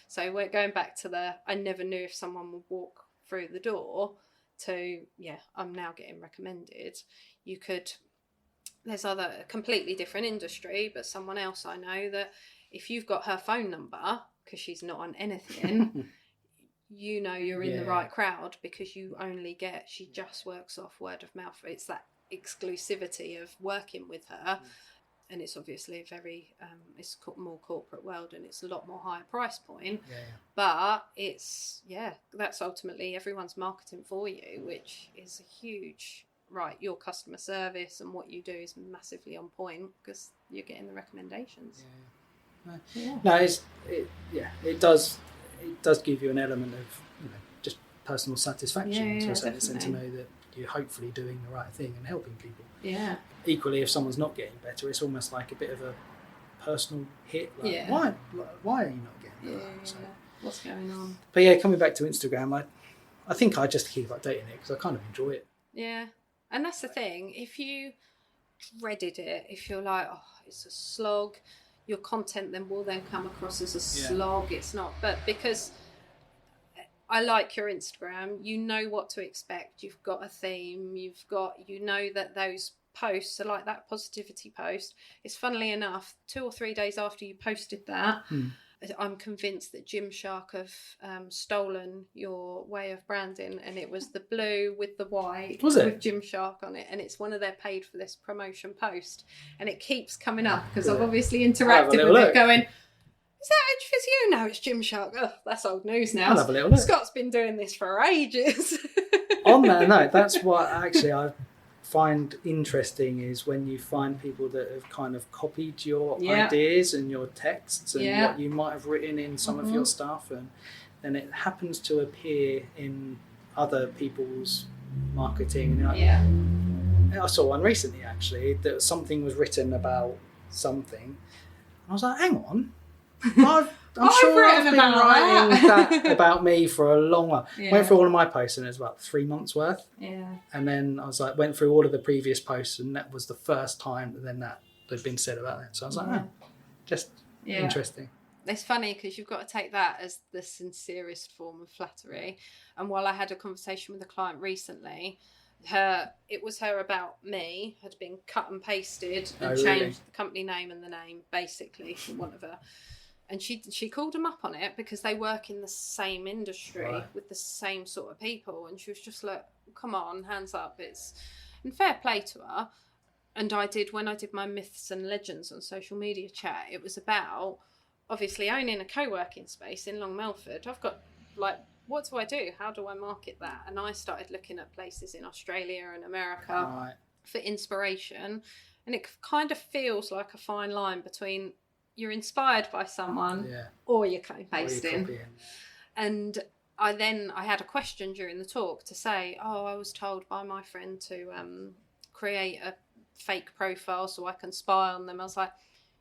So we're going back to I never knew if someone would walk through the door to, I'm now getting recommended. There's other completely different industry, but someone else I know that if you've got her phone number, because she's not on anything, you're in the right crowd, because she just works off word of mouth. It's that exclusivity of working with her. And it's obviously it's more corporate world and it's a lot more higher price point. But it's, that's ultimately everyone's marketing for you, which is a huge, your customer service and what you do is massively on point because you're getting the recommendations. No, it does give you an element of, just personal satisfaction to a certain extent, to know that you're hopefully doing the right thing and helping people. Yeah. Equally, if someone's not getting better, it's almost like a bit of a personal hit. Why are you not getting better? So, what's going on? But coming back to Instagram, I think I just keep updating it because I kind of enjoy it. Yeah, and that's the thing. If you dreaded it, if you're like, oh, it's a slog, your content then will then come across as a slog. It's not, but because I like your Instagram, you know what to expect. You've got a theme. You know that those posts are like that positivity post. It's funnily enough, 2 or 3 days after you posted that, I'm convinced that Gymshark have stolen your way of branding, and it was the blue with the white with Gymshark on it, and it's one of their paid for this promotion post, and it keeps coming up because I've obviously interacted with it going, is that Edge Physio? No, it's Gymshark. Oh, that's old news now. I'll have a little look. Scott's been doing this for ages. On that note, that's what actually I find interesting is when you find people that have kind of copied your ideas and your texts and what you might have written in some of your stuff, and then it happens to appear in other people's marketing. And I saw one recently actually that something was written about something, and I was like, hang on. I'm sure I've been writing that about me for a long while. Went through all of my posts and it was about 3 months worth. And then I was like, went through all of the previous posts, and that was the first time that then that had been said about it. So I was like, just interesting. It's funny because you've got to take that as the sincerest form of flattery. And while I had a conversation with a client recently, it was her about me had been cut and pasted and changed the company name and the name basically for want of her. And she called them up on it because they work in the same industry with the same sort of people. And she was just like, come on, hands up. And fair play to her. And when I did my myths and legends on social media chat, it was about obviously owning a co-working space in Long Melford. I've got like, what do I do? How do I market that? And I started looking at places in Australia and America for inspiration. And it kind of feels like a fine line between you're inspired by someone or you're pasting. And I had a question during the talk to say, I was told by my friend to create a fake profile so I can spy on them. I was like,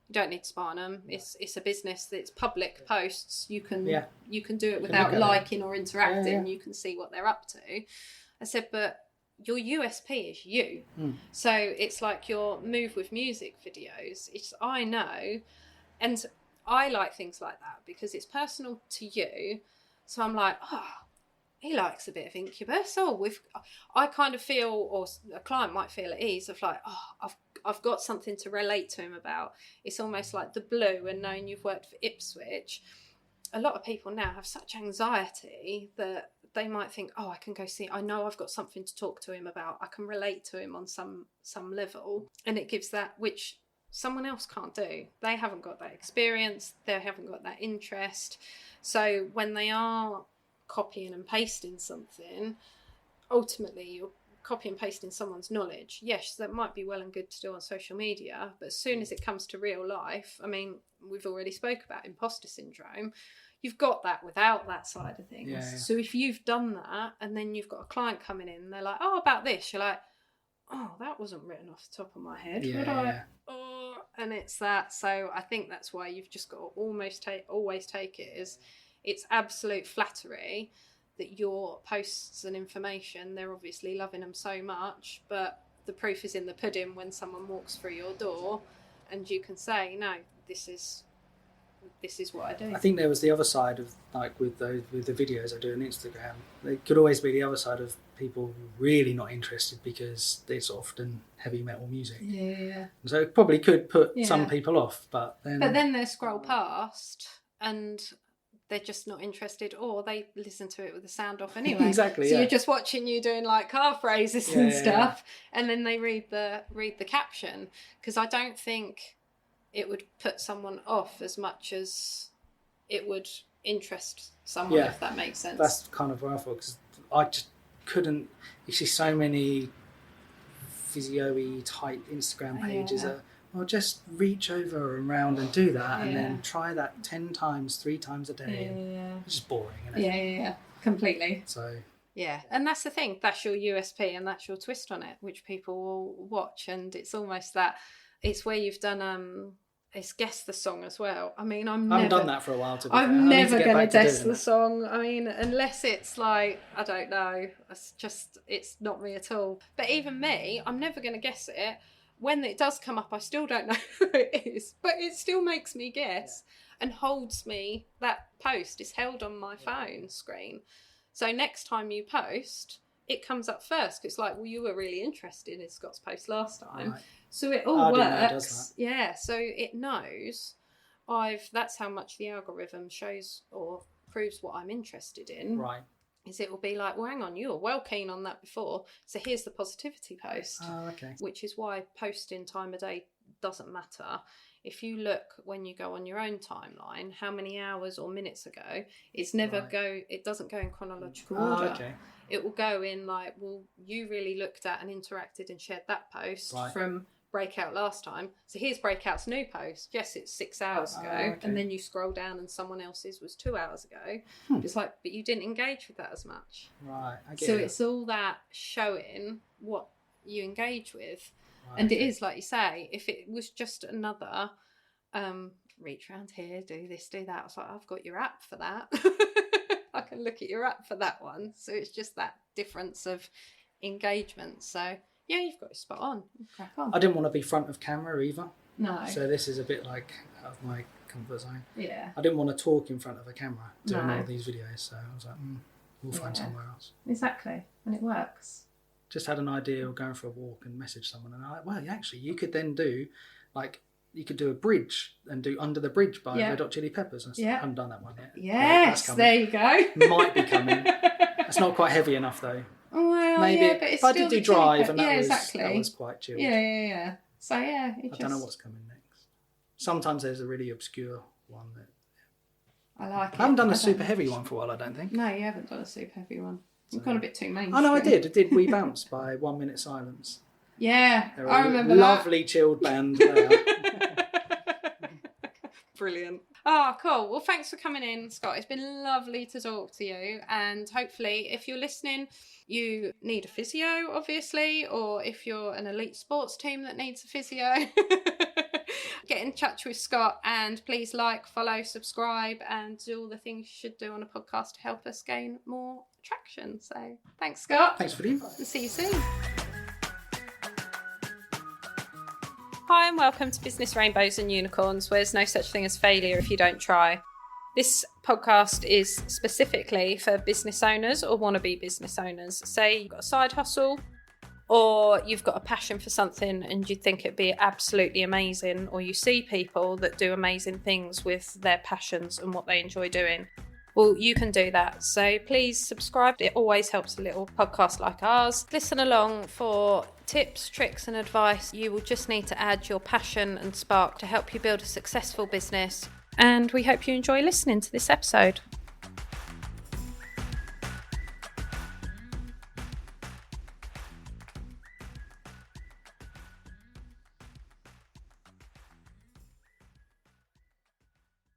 you don't need to spy on them. It's a business that's public posts. You can do it without liking or interacting. You can see what they're up to. I said, but your USP is you. So it's like your Move with Music videos. I know. And I like things like that because it's personal to you. So I'm like, he likes a bit of Incubus. I kind of feel, or a client might feel at ease of like, I've got something to relate to him about. It's almost like the blue, and knowing you've worked for Ipswich. A lot of people now have such anxiety that they might think, I can go see, I know I've got something to talk to him about. I can relate to him on some level. And it gives that, which someone else can't do. They haven't got that experience. They haven't got that interest. So when they are copying and pasting something, ultimately you're copy and pasting someone's knowledge. Yes, that might be well and good to do on social media, but as soon as it comes to real life, I mean, we've already spoke about imposter syndrome. You've got that without that side of things. So if you've done that and then you've got a client coming in, they're like, about this, you're like, that wasn't written off the top of my head. And it's that. So I think that's why you've just got to always take it as it's absolute flattery that your posts and information, they're obviously loving them so much, but the proof is in the pudding when someone walks through your door and you can say, no, this is what I do. I think there was the other side of, like, with the videos I do on Instagram, there could always be the other side of people really not interested because it's often heavy metal music. So it probably could put some people off, but then they scroll past and they're just not interested, or they listen to it with the sound off anyway. Exactly. So you're just watching you doing like car phrases and stuff, and then they read the caption, because I don't think it would put someone off as much as it would interest someone, if that makes sense. That's kind of what I thought, because I just couldn't. You see so many physio-y type Instagram pages that, well, just reach over and round and do that, and then try that 10 times, 3 times a day. It's just boring, isn't it? Yeah, completely. So. Yeah, and that's the thing. That's your USP, and that's your twist on it, which people will watch. And it's almost that. It's where you've done it's guess the song as well. I mean, I haven't done that for a while. I'm never going to guess the song. I mean, unless it's like, I don't know. It's not me at all. But even me, I'm never going to guess it. when it does come up, I still don't know who it is, but it still makes me guess and holds me. That post is held on my phone screen. So next time you post, it comes up first. It's like, well, you were really interested in Scott's post last time. Right. So it all works. Yeah, so it knows that's how much the algorithm shows or proves what I'm interested in. Right. Is it will be like, well, hang on, you were well keen on that before. So here's the positivity post. Oh, okay. Which is why posting time of day doesn't matter. If you look when you go on your own timeline, how many hours or minutes ago, it's never it doesn't go in chronological order. Okay. It will go in like, well, you really looked at and interacted and shared that post from Breakout last time. So here's Breakout's new post. Yes, it's 6 hours ago. Okay. And then you scroll down and someone else's was 2 hours ago. It's like, but you didn't engage with that as much. Right. I get so it's all that showing what you engage with. Right, and it is, like you say, if it was just another reach around here, do this, do that. I was like, I've got your app for that. I can look at your app for that one. So it's just that difference of engagement. So yeah, you've got it spot on. Crack on. I didn't want to be front of camera either. No. So this is a bit like out of my comfort zone. Yeah. I didn't want to talk in front of a camera doing all these videos. So I was like, we'll find somewhere else. Exactly. And it works. Just had an idea of going for a walk and message someone. And I'm like, well, actually, you could then do you could do a bridge and do Under the Bridge by Red Hot Chili Peppers. I haven't done that one yet. Yes, there you go. Might be coming. It's not quite heavy enough though. Well, maybe but it's I did do Drive, and that exactly. was quite chilled. Yeah. So I don't know what's coming next. Sometimes there's a really obscure one that I like. I haven't done a super heavy one for a while, I don't think. No, you haven't done a super heavy one. You've gone a bit too mainstream. Oh no, I did. We Bounce by 1 Minute Silence. Yeah, I remember lovely chilled band. Brilliant. Oh, cool. Well, thanks for coming in, Scott. It's been lovely to talk to you. And hopefully, if you're listening, you need a physio, obviously, or if you're an elite sports team that needs a physio, get in touch with Scott and please like, follow, subscribe, and do all the things you should do on a podcast to help us gain more traction. So thanks, Scott. Thanks for the invite. See you soon. Hi and welcome to Business Rainbows and Unicorns, where there's no such thing as failure if you don't try. This podcast is specifically for business owners or wannabe business owners. Say you've got a side hustle or you've got a passion for something and you think it'd be absolutely amazing, or you see people that do amazing things with their passions and what they enjoy doing. Well, you can do that. So please subscribe. It always helps a little podcast like ours. Listen along for tips, tricks and advice. You will just need to add your passion and spark to help you build a successful business. And we hope you enjoy listening to this episode.